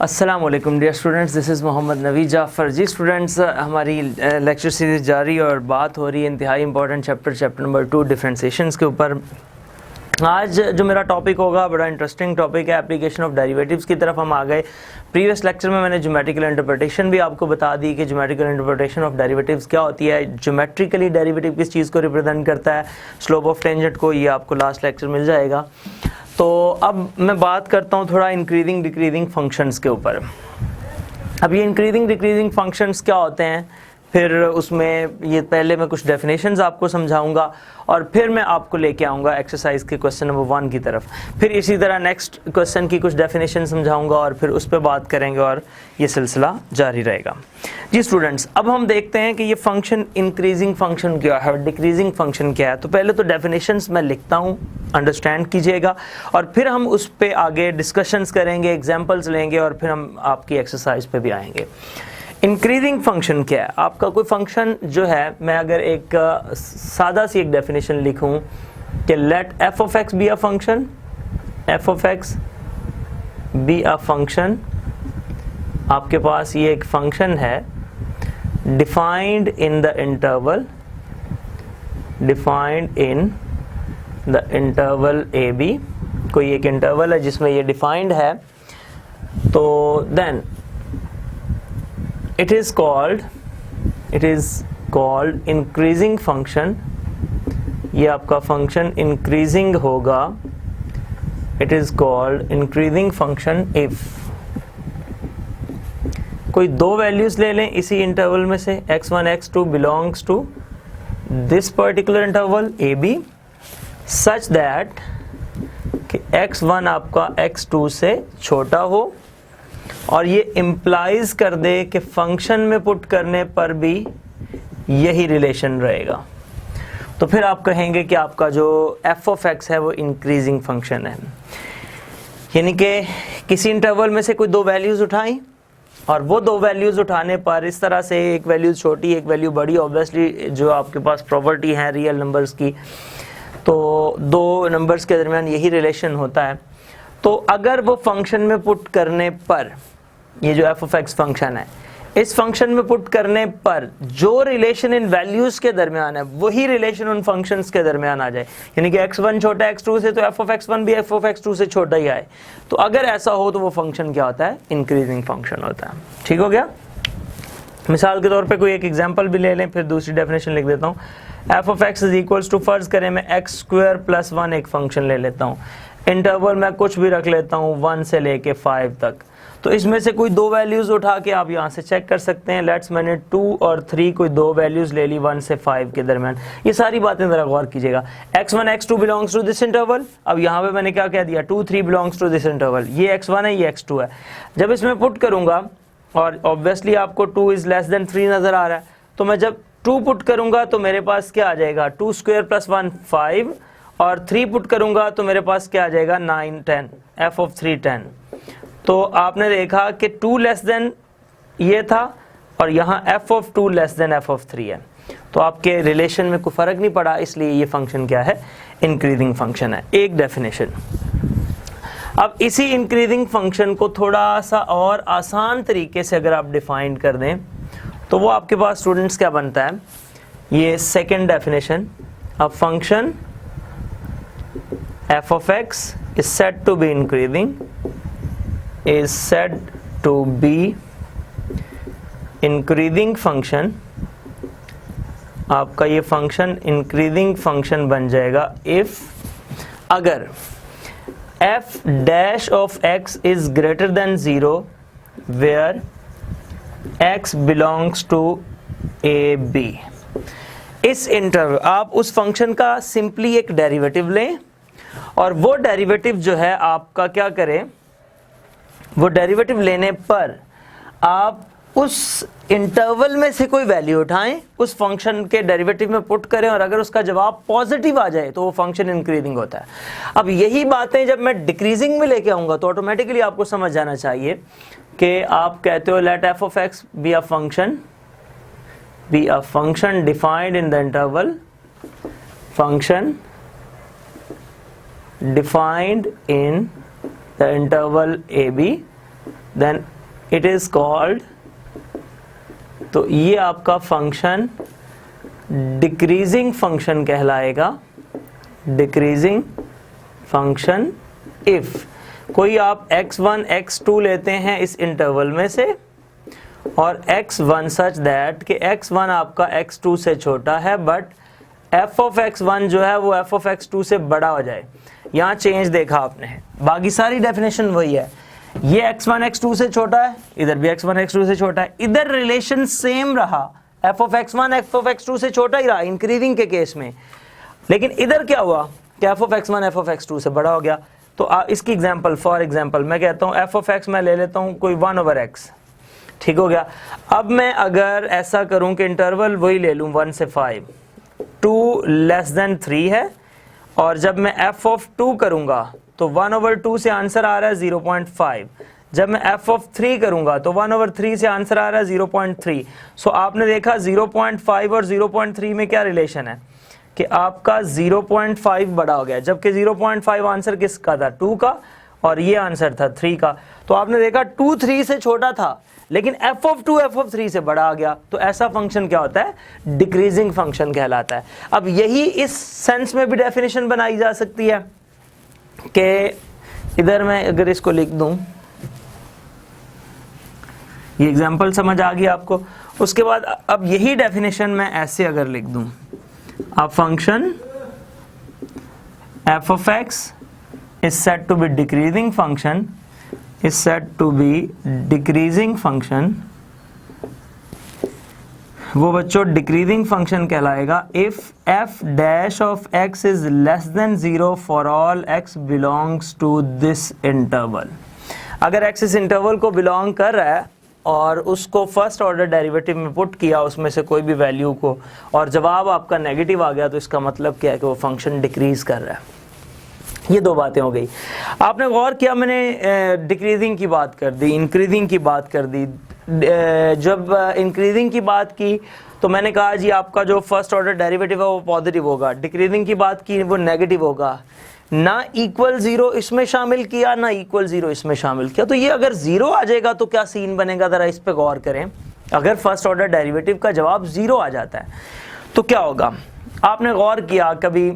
अस्सलाम वालेकुम dear students, this is Mohammad Navi Jafar. जी स्टूडेंट्स, हमारी लेक्चर सीरीज़ जारी और बात हो रही है इंतहाई इंपॉर्टेंट चैप्टर नंबर 2 डिफरेंशिएशंस के ऊपर। आज जो मेरा टॉपिक होगा बड़ा इंटरेस्टिंग टॉपिक है, एप्लीकेशन ऑफ डेरिवेटिव्स की तरफ हम आ गए। प्रीवियस लेक्चर में मैंने ज्योमेट्रिकल इंटरप्रिटेशन भी आपको बता दी कि ज्योमेट्रिकल इंटरप्रिटेशन ऑफ डेरिवेटिव्स क्या होती है, ज्योमेट्रिकली डेरिवेटिव किस चीज़ को रिप्रेजेंट करता है, स्लोप ऑफ टेंजेंट को, ये आपको लास्ट लेक्चर मिल जाएगा। तो अब मैं बात करता हूँ थोड़ा इंक्रीजिंग डिक्रीजिंग फंक्शंस के ऊपर। अब ये इंक्रीजिंग डिक्रीजिंग फंक्शंस क्या होते हैं, फिर उसमें ये पहले मैं कुछ डेफिनेशंस आपको समझाऊंगा और फिर मैं आपको लेके आऊँगा एक्सरसाइज के क्वेश्चन नंबर 1 की तरफ। फिर इसी तरह नेक्स्ट क्वेश्चन की कुछ डेफिनेशन समझाऊंगा और फिर उस पर बात करेंगे और ये सिलसिला जारी रहेगा। जी स्टूडेंट्स, अब हम देखते हैं कि ये फंक्शन इंक्रीजिंग फंक्शन क्या है और डिक्रीजिंग फंक्शन क्या है। तो पहले तो डेफिनेशंस मैं लिखता हूँ, अंडरस्टैंड कीजिएगा, और फिर हम उस पर आगे डिस्कशंस करेंगे, एग्जाम्पल्स लेंगे और फिर हम आपकी एक्सरसाइज पे भी आएंगे। इंक्रीजिंग फंक्शन क्या है? आपका कोई फंक्शन जो है, मैं अगर एक सादा सी एक डेफिनेशन लिखूं कि let f of x be a function, f of x be a function, आपके पास ये एक फंक्शन है defined in the interval, defined in the interval A B, कोई एक इंटरवल है जिसमें ये डिफाइंड है, तो then it is called increasing function। ये आपका फंक्शन increasing होगा, it is called increasing function if कोई दो वैल्यूज ले लें इसी इंटरवल में से, x1 x2 belongs to this particular interval AB such that कि x1 आपका x2 से छोटा हो और ये इम्प्लाइज कर दे कि फंक्शन में पुट करने पर भी यही रिलेशन रहेगा, तो फिर आप कहेंगे कि आपका जो एफ ऑफ एक्स है वो इंक्रीजिंग फंक्शन है। यानी कि किसी इंटरवल में से कोई दो वैल्यूज उठाई और वो दो वैल्यूज उठाने पर इस तरह से एक वैल्यू छोटी एक वैल्यू बड़ी, ऑब्वियसली जो आपके पास प्रॉपर्टी है रियल नंबर्स की, तो दो नंबर्स के दरमियान यही रिलेशन होता है। तो अगर वो फंक्शन में पुट करने पर, ये जो एफ ऑफ एक्स फंक्शन है, इस फंक्शन में पुट करने पर जो रिलेशन इन वैल्यूज के दरमियान है वही रिलेशन उन फंक्शंस के दरमियान आ जाए, यानी कि x1 छोटा x2 से तो एफ ऑफ x1 भी एफ ऑफ x2 से छोटा ही आए, तो अगर ऐसा हो तो वो फंक्शन क्या होता है? इंक्रीजिंग फंक्शन होता है। ठीक हो गया? मिसाल के तौर पे कोई एक एग्जांपल भी ले लें, फिर दूसरी डेफिनेशन लिख देता हूँ। F of x is equals to, फर्ज करें मैं x² + 1 एक फंक्शन ले लेता हूँ, इंटरवल में कुछ भी रख लेता हूँ 1 से लेके 5 तक, तो इसमें से कोई दो वैल्यूज उठा के आप यहाँ से चेक कर सकते हैं। लेट्स मैंने 2 और 3 कोई दो वैल्यूज ले ली 1 से 5 के दरमियान। ये सारी बातें जरा गौर कीजिएगा। x1 x2 belongs to this interval, अब यहाँ पे मैंने क्या कह दिया, 2 3 बिलोंग्स टू दिस इंटरवल, ये x1 है ये x2 है। जब इसमें पुट करूंगा और ऑब्वियसली आपको 2 इज लेस देन 3 नजर आ रहा है, तो मैं जब 2 पुट करूंगा तो मेरे पास क्या आ जाएगा, 2² + 1 5, और 3 पुट करूंगा तो मेरे पास क्या आ जाएगा, 9 10, एफ ऑफ 3 10। तो आपने देखा कि 2 लेस देन ये था और यहाँ F of 2 less than F of 3 है, तो आपके रिलेशन में कोई फर्क नहीं पड़ा, इसलिए ये फंक्शन क्या है? इंक्रीजिंग फंक्शन है। एक डेफिनेशन। अब इसी इंक्रीजिंग फंक्शन को थोड़ा सा और आसान तरीके से अगर आप डिफाइन कर दें तो वो आपके पास स्टूडेंट्स क्या बनता है? ये second definition, a function f of x is said to be increasing, is said to be increasing function। आपका ये फंक्शन इंक्रीजिंग फंक्शन बन जाएगा if अगर f dash of x is greater than 0 where x belongs to a b। इस interval आप उस function का simply एक डेरिवेटिव लें और वो डेरिवेटिव जो है आपका क्या करें, वो डेरिवेटिव लेने पर आप उस इंटरवल में से कोई वैल्यू उठाएं, उस फंक्शन के डेरिवेटिव में पुट करें और अगर उसका जवाब पॉजिटिव आ जाए तो वो फंक्शन इंक्रीजिंग होता है। अब यही बातें जब मैं डिक्रीजिंग में लेके आऊंगा तो ऑटोमेटिकली आपको समझ जाना चाहिए कि आप कहते हो let f of x be a function defined in the interval, function defined in the interval AB then it is called, तो ये आपका फंक्शन डिक्रीजिंग फंक्शन कहलाएगा, डिक्रीजिंग फंक्शन इफ कोई आप x1 x2 लेते हैं इस इंटरवल में से और x1 सच दैट कि x1 आपका x2 से छोटा है बट f ऑफ x1 जो है वो f ऑफ x2 से बड़ा हो जाए। यहाँ चेंज देखा आपने, बाकी सारी डेफिनेशन वही है, ये x1 x2 से छोटा है, इधर भी x1 x2 से छोटा है, इधर रिलेशन सेम रहा, f of x1 f of x2 से छोटा ही रहा इंक्रीजिंग के केस में, लेकिन इधर क्या हुआ कि f of x1 f of x2 से बड़ा हो गया। तो इसकी एग्जांपल, फॉर एग्जांपल मैं कहता हूँ f ऑफ x मैं ले लेता हूँ कोई 1/x, ठीक हो गया। अब मैं अगर ऐसा करूँ कि इंटरवल वही ले लूँ 1 से 5, 2 लेस देन 3 है, और जब मैं f ऑफ 2 करूँगा तो 1/2 से आंसर आ रहा है 0.5, जब मैं f ऑफ 3 करूँगा तो 1/3 से आंसर आ रहा है 0.3। सो आपने देखा 0.5 और 0.3 में क्या रिलेशन है कि आपका 0.5 बड़ा हो गया, जबकि 0.5 आंसर किसका था, 2 का, और ये आंसर था 3 का। तो आपने देखा 2 3 से छोटा था लेकिन f ऑफ 2 f ऑफ 3 से बड़ा आ गया, तो ऐसा फंक्शन क्या होता है, डिक्रीजिंग फंक्शन कहलाता है। अब यही इस सेंस में भी डेफिनेशन बनाई जा सकती है कि इधर मैं अगर इसको लिख दूं, ये एग्जांपल समझ आ गया आपको। उसके बाद अब यही डेफिनेशन मैं ऐसे अगर लिख दूं, a function f of x is said to be decreasing function, is said to be decreasing function, वो बच्चों डिक्रीजिंग फंक्शन कहलाएगा if f dash of x is less than 0 for all x belongs to this interval। अगर x इस interval को belong कर रहा है और उसको फर्स्ट ऑर्डर डेरिवेटिव में पुट किया उसमें से कोई भी वैल्यू को, और जवाब आपका नेगेटिव आ गया, तो इसका मतलब क्या है कि वो फंक्शन डिक्रीज कर रहा है। ये दो बातें हो गई। आपने गौर किया, मैंने डिक्रीजिंग की बात कर दी, इंक्रीजिंग की बात कर दी। जब इंक्रीजिंग की बात की तो मैंने कहा जी आपका जो फर्स्ट ऑर्डर डेरिवेटिव है वो पॉजिटिव होगा, डिक्रीजिंग की बात की वो नेगेटिव होगा, ना इक्वल 0 इसमें शामिल किया ना इक्वल 0 इसमें शामिल किया। तो ये अगर 0 आ जाएगा तो क्या सीन बनेगा, जरा इस पे गौर करें। अगर फर्स्ट ऑर्डर डेरिवेटिव का जवाब 0 आ जाता है तो क्या होगा, आपने गौर किया कभी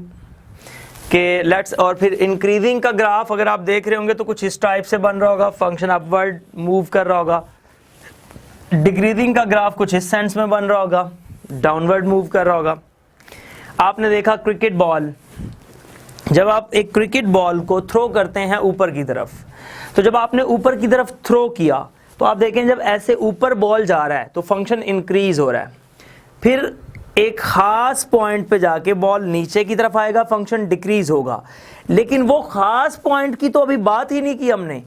कि लेट्स, और फिर इंक्रीजिंग का ग्राफ अगर आप देख रहे होंगे तो कुछ इस टाइप से बन रहा होगा, फंक्शन अपवर्ड मूव कर रहा होगा। डिक्रीजिंग का ग्राफ कुछ इस सेंस में बन रहा होगा, डाउनवर्ड मूव कर रहा होगा। आपने देखा क्रिकेट बॉल, जब आप एक क्रिकेट बॉल को थ्रो करते हैं ऊपर की तरफ, तो जब आपने ऊपर की तरफ थ्रो किया तो आप देखें जब ऐसे ऊपर बॉल जा रहा है तो फंक्शन इंक्रीज हो रहा है, फिर एक खास पॉइंट पे जाके बॉल नीचे की तरफ आएगा, फंक्शन डिक्रीज होगा। लेकिन वो खास पॉइंट की तो अभी बात ही नहीं की हमने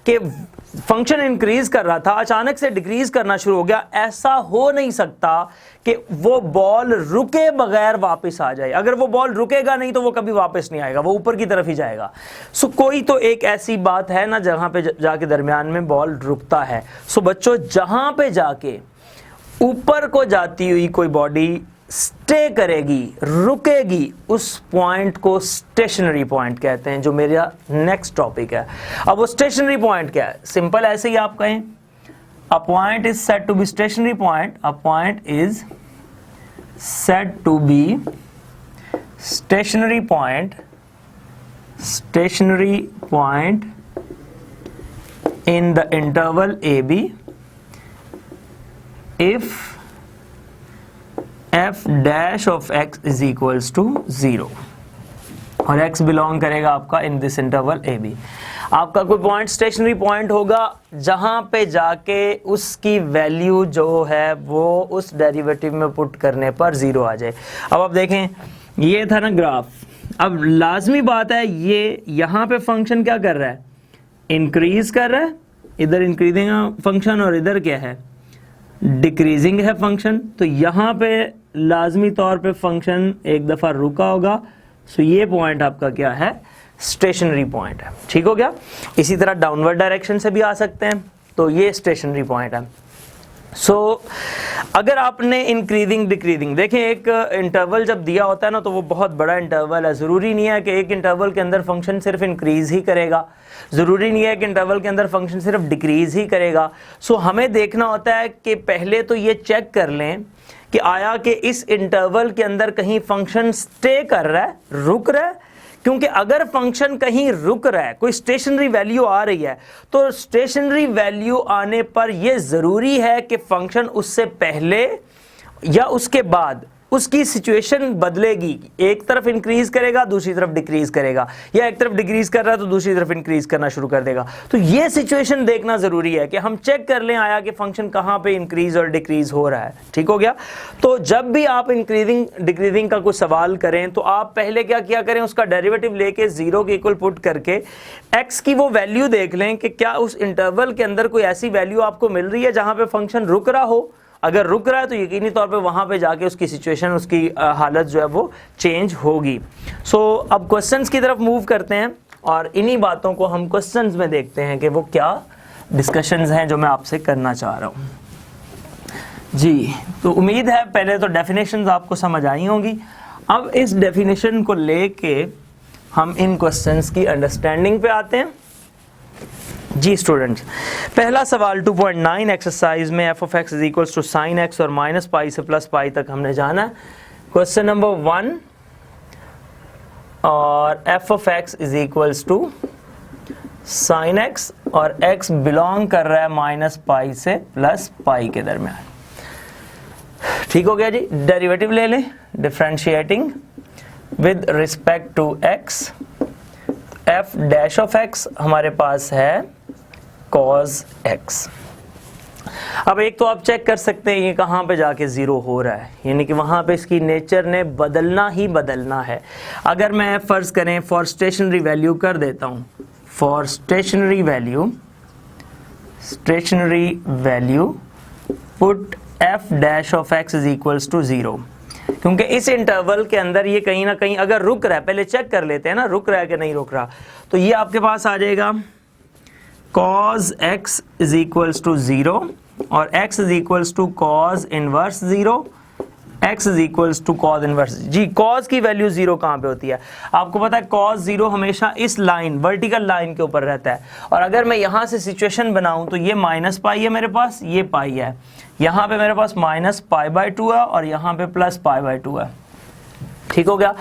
कि फंक्शन इंक्रीज कर रहा था अचानक से डिक्रीज करना शुरू हो गया। ऐसा हो नहीं सकता कि वो बॉल रुके बगैर वापस आ जाए। अगर वो बॉल रुकेगा नहीं तो वो कभी वापस नहीं आएगा, वो ऊपर की तरफ ही जाएगा। सो कोई तो एक ऐसी बात है ना जहां पे जाके दरमियान में बॉल रुकता है। सो बच्चों जहां पे जाके ऊपर को जाती हुई कोई बॉडी स्टे करेगी, रुकेगी, उस पॉइंट को स्टेशनरी पॉइंट कहते हैं, जो मेरा नेक्स्ट टॉपिक है। अब वो स्टेशनरी पॉइंट क्या है, सिंपल ऐसे ही आप कहें, a point is said to be stationary point, a point is said to be stationary point, stationary point in the interval A B if f dash of x is equals to 0 और x belong करेगा आपका in this interval A B. आपका कोई point stationary point होगा जहां पे जाके उसकी वैल्यू जो है वो उस डेरिवेटिव में पुट करने पर 0 आ जाए। अब आप देखें ये था ना ग्राफ, अब लाजमी बात है ये यहाँ पे फंक्शन क्या कर रहा है, इंक्रीज कर रहा है, इधर इंक्रीजिंग फंक्शन और इधर क्या है, डिक्रीजिंग है फंक्शन। तो यहाँ पे लाजमी तौर पे फंक्शन एक दफा रुका होगा। सो ये पॉइंट आपका क्या है, स्टेशनरी पॉइंट है। ठीक हो गया। इसी तरह डाउनवर्ड डायरेक्शन से भी आ सकते हैं, तो ये स्टेशनरी पॉइंट है। सो अगर आपने इंक्रीजिंग डिक्रीजिंग, देखें एक इंटरवल जब दिया होता है ना तो वो बहुत बड़ा इंटरवल है, ज़रूरी नहीं है कि एक इंटरवल के अंदर फंक्शन सिर्फ इंक्रीज ही करेगा, ज़रूरी नहीं है कि इंटरवल के अंदर फंक्शन सिर्फ डिक्रीज ही करेगा। सो हमें देखना होता है कि पहले तो ये चेक कर लें कि आया कि इस इंटरवल के अंदर कहीं फंक्शन स्टे कर रहा है, रुक रहा है, क्योंकि अगर फंक्शन कहीं रुक रहा है, कोई स्टेशनरी वैल्यू आ रही है, तो स्टेशनरी वैल्यू आने पर यह ज़रूरी है कि फंक्शन उससे पहले या उसके बाद उसकी सिचुएशन बदलेगी, एक तरफ इंक्रीज करेगा दूसरी तरफ डिक्रीज करेगा, या एक तरफ डिक्रीज कर रहा है तो दूसरी तरफ इंक्रीज करना शुरू कर देगा। तो ये सिचुएशन देखना ज़रूरी है कि हम चेक कर लें आया कि फंक्शन कहाँ पे इंक्रीज और डिक्रीज हो रहा है। ठीक हो गया। तो जब भी आप इंक्रीजिंग डिक्रीजिंग का कुछ सवाल करें तो आप पहले क्या किया करें, उसका डेरिवेटिव लेके 0 के इक्वल पुट करके x की वो वैल्यू देख लें कि क्या उस इंटरवल के अंदर कोई ऐसी वैल्यू आपको मिल रही है जहाँ पे फंक्शन रुक रहा हो। अगर रुक रहा है तो यकीनी तौर पे वहाँ पे जाके उसकी सिचुएशन, उसकी हालत जो है वो चेंज होगी। सो अब क्वेश्चंस की तरफ मूव करते हैं और इन्हीं बातों को हम क्वेश्चंस में देखते हैं कि वो क्या डिस्कशंस हैं जो मैं आपसे करना चाह रहा हूँ। जी, तो उम्मीद है पहले तो डेफिनेशंस आपको समझ आई होंगी। अब इस डेफिनेशन को लेके हम इन क्वेश्चंस की अंडरस्टैंडिंग पे आते हैं। जी स्टूडेंट्स, पहला सवाल 2.9 एक्सरसाइज में f of x is equals to sine x और माइनस पाई से प्लस पाई तक हमने जाना है। क्वेश्चन नंबर 1 और f of x is equals to sine x और x बिलोंग कर रहा है माइनस पाई से प्लस पाई के दरमियान। ठीक हो गया जी। डेरिवेटिव ले लें, differentiating with respect to x, f dash of x हमारे पास है cos x। अब एक तो आप चेक कर सकते हैं ये कहाँ पे जाके 0 हो रहा है, यानी कि वहाँ पे इसकी नेचर ने बदलना ही बदलना है। अगर मैं फ़र्ज़ करें फॉर स्टेशनरी वैल्यू कर देता हूँ, for stationary value put f dash of x is equals to 0, क्योंकि इस इंटरवल के अंदर ये कहीं ना कहीं अगर रुक रहा है, पहले चेक कर लेते हैं ना रुक रहा है कि नहीं रुक रहा, तो ये आपके पास आ जाएगा cos x is equals to 0 और x is equals to cos inverse 0, x is equals to cos inverse. जी, cos की वैल्यू 0 कहाँ पे होती है आपको पता है, cos 0 हमेशा इस लाइन वर्टिकल लाइन के ऊपर रहता है। और अगर मैं यहाँ से सिचुएशन बनाऊं तो ये माइनस पाई है मेरे पास, ये पाई है, यहाँ पे मेरे पास माइनस पाई बाई 2 है और यहाँ पे प्लस पाई बाई 2 है। ठीक हो गया।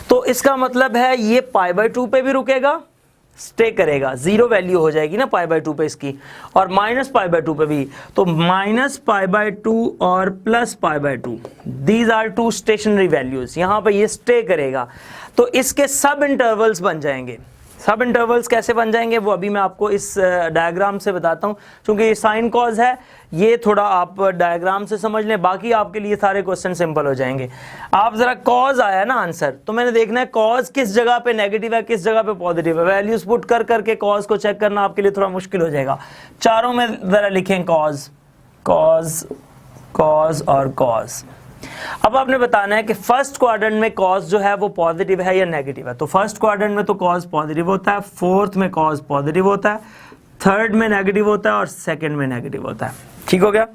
तो इसका मतलब है ये पाई बाई 2 पे भी रुकेगा, स्टे करेगा, 0 वैल्यू हो जाएगी ना पाई बाई 2 पे इसकी, और माइनस पाई बाई 2 पे भी, तो माइनस पाई बाई 2 और plus pi by 2, these are two stationary values, यहाँ पे ये स्टे करेगा। तो इसके सब इंटरवल्स बन जाएंगे। सब इंटरवल्स कैसे बन जाएंगे वो अभी मैं आपको इस डायग्राम से बताता हूँ, क्योंकि ये साइन कॉज है, ये थोड़ा आप डायग्राम से समझ लें, बाकी आपके लिए सारे क्वेश्चन सिंपल हो जाएंगे। आप जरा कॉज आया ना आंसर, तो मैंने देखना है कॉज किस जगह पे नेगेटिव है किस जगह पे पॉजिटिव है, वैल्यूज पुट कर करके कॉज को चेक करना आपके लिए थोड़ा मुश्किल हो जाएगा। चारों में जरा लिखें कॉज, कॉज, कॉज और कॉज। अब आपने बताना है कि फर्स्ट क्वाड्रेंट में कॉज जो है वो पॉजिटिव है या नेगेटिव है। तो फर्स्ट क्वाड्रेंट में तो कॉज पॉजिटिव होता है, फोर्थ में कॉज पॉजिटिव होता है, थर्ड में नेगेटिव होता है और सेकंड में नेगेटिव होता है। ठीक हो गया।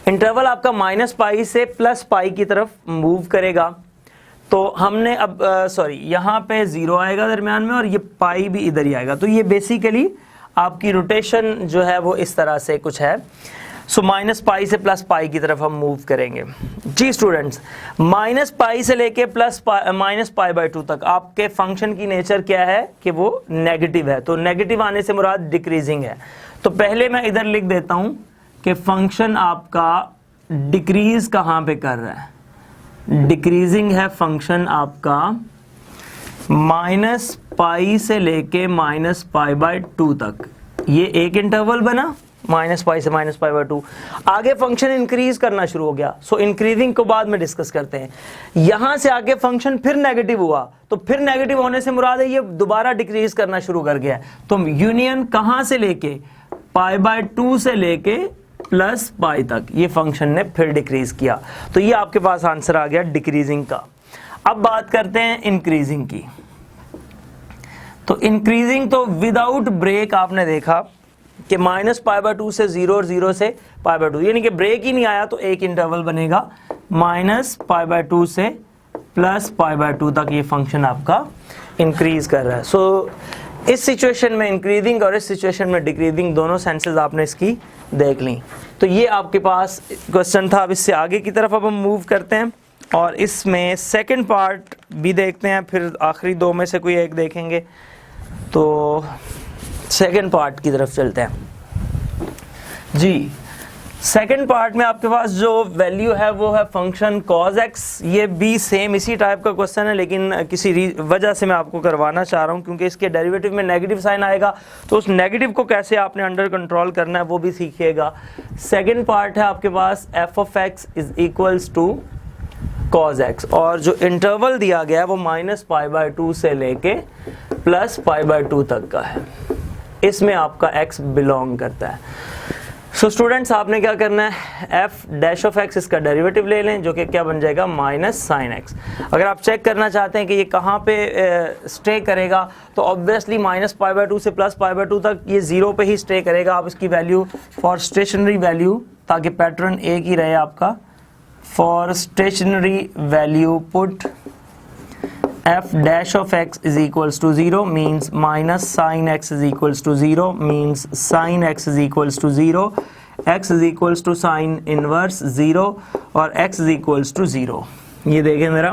इंटरवल आपका माइनस पाई से प्लस पाई की तरफ मूव करेगा, तो हमने अब यहाँ पे 0 आएगा दरमियान में और ये पाई भी इधर ही आएगा, तो ये बेसिकली आपकी रोटेशन जो है वो इस तरह से कुछ है। सो माइनस पाई से प्लस पाई की तरफ हम मूव करेंगे। जी स्टूडेंट्स, माइनस पाई से लेके प्लस माइनस पाई बाई 2 तक आपके फंक्शन की नेचर क्या है कि वो नेगेटिव है, तो नेगेटिव आने से मुराद डिक्रीजिंग है। तो पहले मैं इधर लिख देता हूं कि फंक्शन आपका डिक्रीज कहाँ पे कर रहा है, डिक्रीजिंग है फंक्शन आपका माइनस पाई से लेके माइनस पाई बाई 2 तक। ये एक इंटरवल बना माइनस पाई से माइनस पाई बाई 2, आगे फंक्शन इंक्रीज करना शुरू हो गया। सो इंक्रीजिंग को बाद में डिस्कस करते हैं। यहां से आगे फंक्शन फिर नेगेटिव हुआ, तो फिर नेगेटिव होने से मुराद है ये दोबारा डिक्रीज करना शुरू कर गया। तो यूनियन कहां से लेके पाई बाई 2 से लेके प्लस पाई तक ये फंक्शन ने फिर डिक्रीज किया, तो ये आपके पास आंसर आ गया डिक्रीजिंग का। अब बात करते हैं इंक्रीजिंग की। तो इंक्रीजिंग तो विदाउट ब्रेक आपने देखा कि -π/2 से 0 और 0 से π/2, यानी कि ब्रेक ही नहीं आया तो एक इंटरवल बनेगा -π/2 से +π/2 तक ये फंक्शन आपका इंक्रीज कर रहा है। सो इस सिचुएशन में इंक्रीजिंग और इस सिचुएशन में डिक्रीजिंग दोनों सेंसेस आपने इसकी देख ली। तो ये आपके पास क्वेश्चन था। अब इससे आगे की तरफ अब हम मूव करते हैं और इसमें सेकंड पार्ट भी देखते हैं, फिर आखिरी दो में से कोई एक देखेंगे। तो सेकंड पार्ट की तरफ चलते हैं जी। सेकंड पार्ट में आपके पास जो वैल्यू है वो है फंक्शन cos x। ये भी सेम इसी टाइप का क्वेश्चन है, लेकिन किसी वजह से मैं आपको करवाना चाह रहा हूँ क्योंकि इसके डेरिवेटिव में नेगेटिव साइन आएगा, तो उस नेगेटिव को कैसे आपने अंडर कंट्रोल करना है वो भी सीखिएगा। सेकंड पार्ट है आपके पास f(x) = cos x, और जो इंटरवल दिया गया है वो -π/2 से लेके +π/2 तक का है। इसमें आपका x बिलोंग करता है। सो स्टूडेंट्स, आपने क्या करना है, f(x) इसका डेरिवेटिव ले लें जो कि क्या बन जाएगा -sin x। अगर आप चेक करना चाहते हैं कि ये कहाँ पे स्टे करेगा तो ऑब्वियसली -π/2 से +π/2 तक ये 0 पे ही स्टे करेगा। आप इसकी वैल्यू फॉर स्टेशनरी वैल्यू, ताकि पैटर्न एक ही रहे आपका, for stationary value put f(x) = 0 means -sin x = 0 means sin x = 0, x = sin inverse 0 और x = 0। ये देखें ज़रा,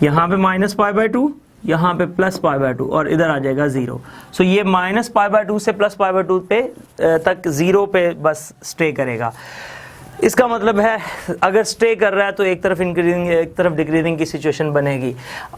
यहाँ पे -π/2, यहाँ पे +π/2 और इधर आ जाएगा 0। सो ये -π/2 से +π/2 पे तक 0 पे बस स्टे करेगा। इसका मतलब है अगर स्टे कर रहा है तो एक तरफ इंक्रीजिंग एक तरफ डिक्रीजिंग की सिचुएशन बनेगी।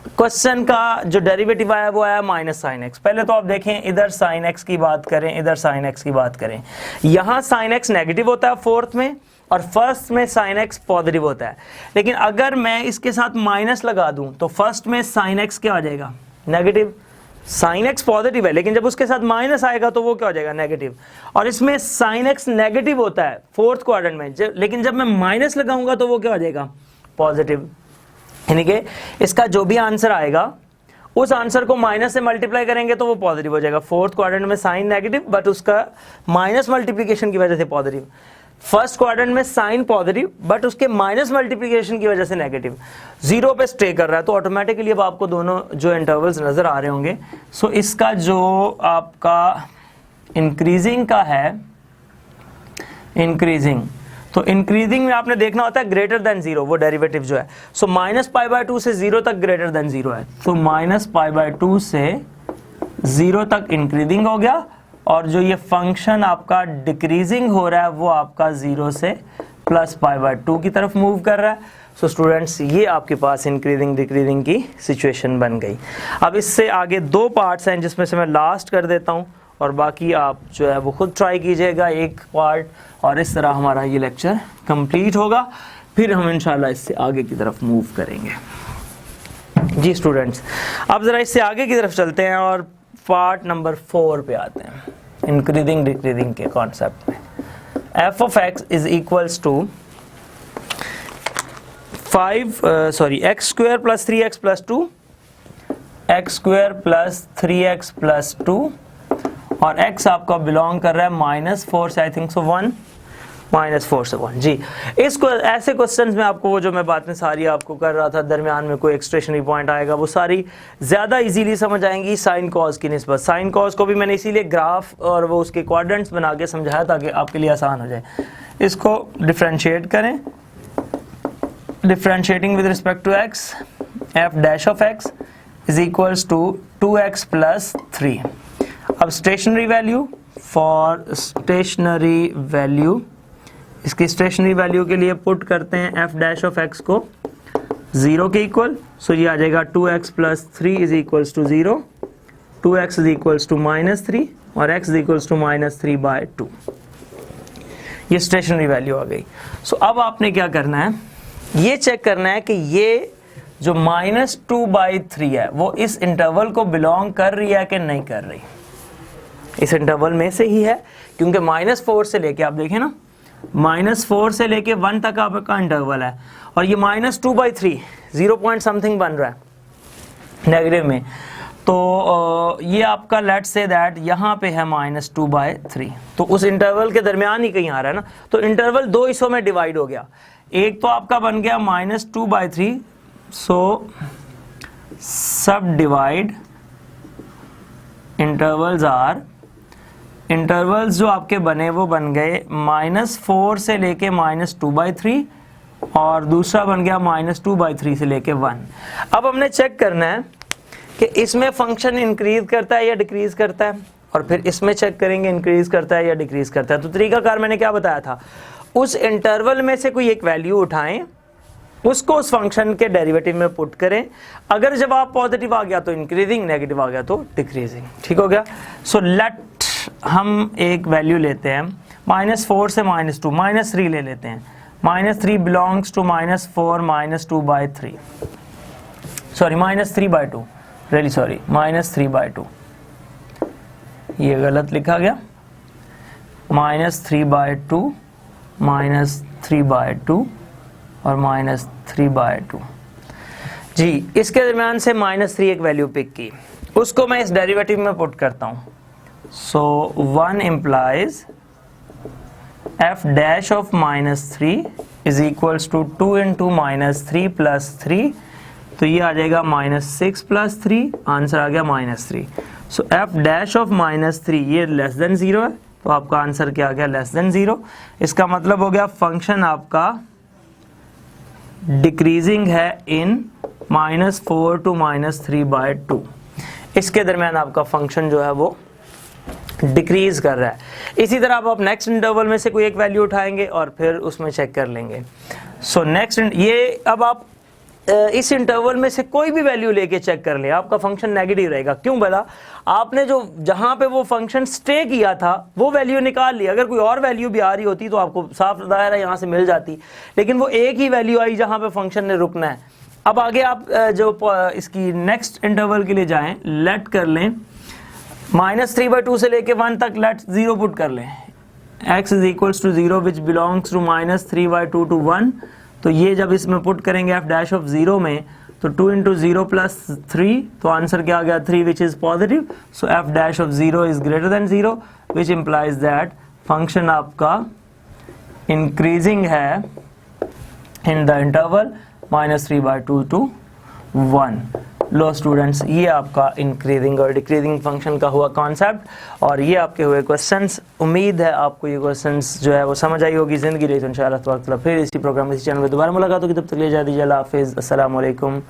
क्वेश्चन का जो डेरिवेटिव आया वो आया -sin x। पहले तो आप देखें, इधर sin x की बात करें, इधर sin x की बात करें। यहाँ sin x नेगेटिव होता है फोर्थ में और फर्स्ट में sin x पॉजिटिव होता है। लेकिन अगर मैं इसके साथ माइनस लगा दूं तो फर्स्ट में sin x क्या हो जाएगा, नेगेटिव। sin x पॉजिटिव है, लेकिन जब उसके साथ माइनस आएगा तो वो क्या हो जाएगा, नेगेटिव। और इसमें sin x नेगेटिव होता है फोर्थ क्वाड्रेंट में, लेकिन जब मैं माइनस लगाऊंगा तो वो क्या हो जाएगा, पॉजिटिव। यानी कि इसका जो भी आंसर आएगा उस आंसर को माइनस से मल्टीप्लाई करेंगे तो वो पॉजिटिव हो जाएगा। फोर्थ क्वाड्रेंट में साइन नेगेटिव बट उसका माइनस मल्टीप्लिकेशन की वजह से पॉजिटिव। फर्स्ट क्वाड्रेंट में साइन पॉजिटिव बट उसके माइनस मल्टीप्लिकेशन की वजह से नेगेटिव। 0 पे स्टे कर रहा है तो ऑटोमेटिकली अब आपको दोनों जो इंटरवल्स नजर आ रहे होंगे। सो इसका जो आपका इंक्रीजिंग का है, इंक्रीजिंग, तो इंक्रीजिंग में आपने देखना होता है ग्रेटर देन 0, वो डेरिवेटिव जो है। सो -π/2 से 0 तक ग्रेटर देन 0 है, तो -π/2 से 0 तक इंक्रीजिंग हो गया और जो ये फंक्शन आपका डिक्रीजिंग हो रहा है वो आपका 0 से +π/2 की तरफ मूव कर रहा है। सो स्टूडेंट्स, ये आपके पास इंक्रीजिंग डिक्रीजिंग की सिचुएशन बन गई। अब इससे आगे दो पार्ट्स हैं जिसमें से मैं लास्ट कर देता हूँ और बाकी आप जो है वो खुद ट्राई कीजिएगा एक पार्ट, और इस तरह हमारा ये लेक्चर कंप्लीट होगा। फिर हम इंशाल्लाह इससे आगे की तरफ मूव करेंगे। जी स्टूडेंट्स, अब ज़रा इससे आगे की तरफ चलते हैं और पार्ट नंबर 4 पे आते हैं, इंक्रीजिंग डिक्रीजिंग के कॉन्सेप्ट में। f(x) = x² + 3x + 2, x² + 3x + 2 और x आपका बिलोंग कर रहा है -4 से, आई थिंक सो 1, -4 से 1। जी, इसको ऐसे क्वेश्चंस में आपको वो जो मैं बातें सारी आपको कर रहा था, दरमियान में कोई एक्सटेशनरी पॉइंट आएगा, वो सारी ज़्यादा इजीली समझ आएंगी साइन कॉज की निस्बत। साइन कॉज को भी मैंने इसीलिए ग्राफ और वो उसके क्वाड्रेंट्स बना के समझाया ताकि आपके लिए आसान हो जाए। इसको डिफ्रेंशिएट करें, differentiating with respect to x, f(x) = 2x + 3। अब stationary value, for stationary value, इसकी स्टेशनरी वैल्यू के लिए पुट करते हैं f(x) को 0 के इक्वल। सो ये आ जाएगा 2x + 3 = 0, 2x = -3 और x = -3/2। ये स्टेशनरी वैल्यू आ गई। सो अब आपने क्या करना है, ये चेक करना है कि ये जो -2/3 है वो इस इंटरवल को बिलोंग कर रही है कि नहीं कर रही। इस इंटरवल में से ही है, क्योंकि -4 से लेके, आप देखें ना, -4 से लेके 1 तक आपका इंटरवल है और ये -2/3 0 पॉइंट समथिंग बन रहा है नेगेटिव में। तो ये आपका लेट्स से दैट यहाँ पे है -2/3, तो उस इंटरवल के दरमियान ही कहीं आ रहा है ना, तो इंटरवल दो हिस्सों में डिवाइड हो गया। एक तो आपका बन गया -2/3, सो सब डिवाइड इंटरवल्स आर, इंटरवल्स जो आपके बने वो बन गए -4 से लेके -2/3, और दूसरा बन गया -2/3 से लेके 1। अब हमने चेक करना है कि इसमें फंक्शन इंक्रीज करता है या डिक्रीज करता है, और फिर इसमें चेक करेंगे इंक्रीज करता है या डिक्रीज करता है। तो तरीकाकार मैंने क्या बताया था, उस इंटरवल में से कोई एक वैल्यू उठाएं, उसको उस फंक्शन के डेरिवेटिव में पुट करें, अगर जवाब पॉजिटिव आ गया तो इंक्रीजिंग, नेगेटिव आ गया तो डिक्रीजिंग। ठीक हो गया। सो लेट हम एक वैल्यू लेते हैं -4 से -2, -3 ले लेते हैं। -3 belongs to -4 -2/3, sorry -3/2, really sorry -3/2, ये गलत लिखा गया, -3/2 -3/2 और -3/2। जी, इसके दरमियान से -3 एक वैल्यू पिक की, उसको मैं इस डेरिवेटिव में पुट करता हूं। सो 1 implies f dash of -3 is equals to 2 into -3 plus 3, तो ये आ जाएगा -6 plus 3, आंसर आ गया -3। सो f dash of -3 ये लेस देन 0 है, तो आपका आंसर क्या आ गया, लेस देन 0। इसका मतलब हो गया फंक्शन आपका डिक्रीजिंग है इन -4 to -3/2, इसके दरमियान आपका फंक्शन जो है वो डिक्रीज कर रहा है। इसी तरह आप नेक्स्ट इंटरवल में से कोई एक वैल्यू उठाएंगे और फिर उसमें चेक कर लेंगे। सो नेक्स्ट ये अब आप इस इंटरवल में से कोई भी वैल्यू लेके चेक कर ले, आपका फंक्शन नेगेटिव रहेगा। क्यों भला, आपने जो जहां पे वो फंक्शन स्टे किया था वो वैल्यू निकाल ली, अगर कोई और वैल्यू भी आ रही होती तो आपको साफ दायरा यहाँ से मिल जाती, लेकिन वो एक ही वैल्यू आई जहां पे फंक्शन ने रुकना है। अब आगे आप जो इसकी नेक्स्ट इंटरवल के लिए जाएं, लेट कर लें -3/2 से लेके 1 तक, लेट 0 पुट कर लें, x is equals to 0 which belongs to -3/2 to 1, तो ये जब इसमें पुट करेंगे f डैश ऑफ 0 में, तो 2 into 0 plus 3, तो आंसर क्या आ गया 3 which is positive. So f dash of 0 is greater than 0 which implies that function आपका इंक्रीजिंग है इन the interval -3/2 to 1। Low students, ये आपका इंक्रीजिंग और डिक्रीजिंग फंक्शन का हुआ कॉन्सेप्ट, और ये आपके हुए क्वेश्चंस। उम्मीद है आपको ये क्वेश्चंस जो है वो समझ आई होगी। ज़िंदगी रही तो इंशाअल्लाह तबारक फिर इसी प्रोग्राम इसी चैनल में दोबारा मुलाकात होगी। तब तक ले जा दीजिए, अल्लाह हाफिज़, अस्सलाम वालेकुम।